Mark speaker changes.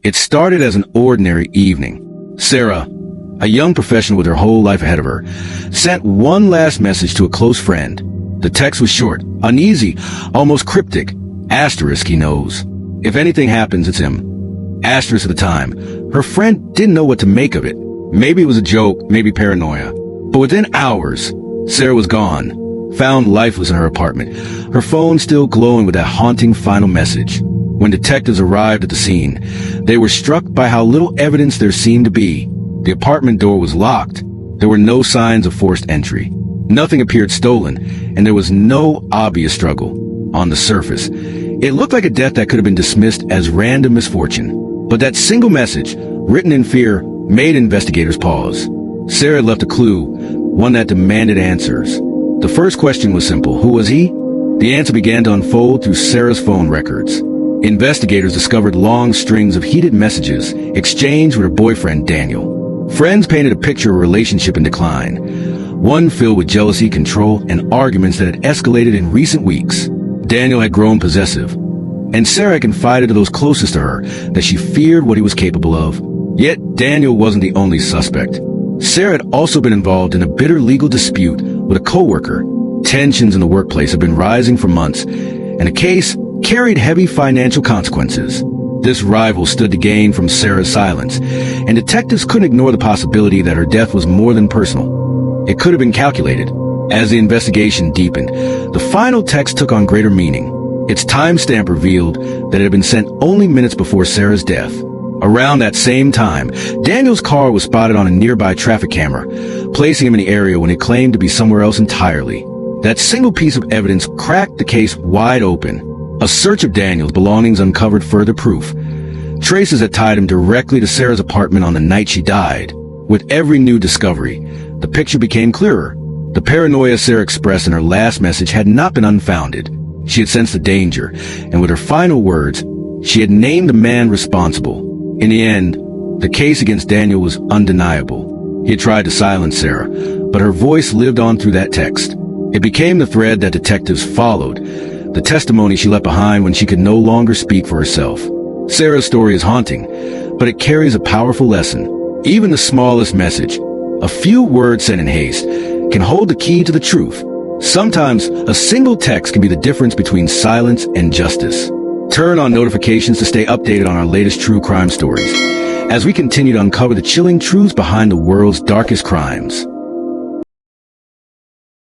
Speaker 1: It started as an ordinary evening. Sarah, a young professional with her whole life ahead of her, sent one last message to a close friend. The text was short, uneasy, almost cryptic. Asterisk, he knows. If anything happens, it's him. Asterisk at the time. Her friend didn't know what to make of it. Maybe it was a joke, maybe paranoia. But within hours, Sarah was gone, found lifeless in her apartment, her phone still glowing with that haunting final message. When detectives arrived at the scene, they were struck by how little evidence there seemed to be. The apartment door was locked. There were no signs of forced entry. Nothing appeared stolen, and there was no obvious struggle. On the surface, it looked like a death that could have been dismissed as random misfortune. But that single message, written in fear, made investigators pause. Sarah had left a clue, one that demanded answers. The first question was simple. Who was he? The answer began to unfold through Sarah's phone records. Investigators discovered long strings of heated messages exchanged with her boyfriend, Daniel. Friends painted a picture of a relationship in decline, one filled with jealousy, control, and arguments that had escalated in recent weeks. Daniel had grown possessive, and Sarah confided to those closest to her that she feared what he was capable of. Yet Daniel wasn't the only suspect. Sarah had also been involved in a bitter legal dispute with a coworker. Tensions in the workplace had been rising for months, and the case carried heavy financial consequences. This rival stood to gain from Sarah's silence, and detectives couldn't ignore the possibility that her death was more than personal. It could have been calculated. As the investigation deepened, the final text took on greater meaning. Its timestamp revealed that it had been sent only minutes before Sarah's death. Around that same time, Daniel's car was spotted on a nearby traffic camera, placing him in the area when he claimed to be somewhere else entirely. That single piece of evidence cracked the case wide open. A search of Daniel's belongings uncovered further proof. Traces that tied him directly to Sarah's apartment on the night she died. With every new discovery, the picture became clearer. The paranoia Sarah expressed in her last message had not been unfounded. She had sensed the danger, and with her final words, she had named the man responsible. In the end, the case against Daniel was undeniable. He had tried to silence Sarah, but her voice lived on through that text. It became the thread that detectives followed, the testimony she left behind when she could no longer speak for herself. Sarah's story is haunting, but it carries a powerful lesson. Even the smallest message, a few words sent in haste, can hold the key to the truth. Sometimes a single text can be the difference between silence and justice. Turn on notifications to stay updated on our latest true crime stories, as we continue to uncover the chilling truths behind the world's darkest crimes.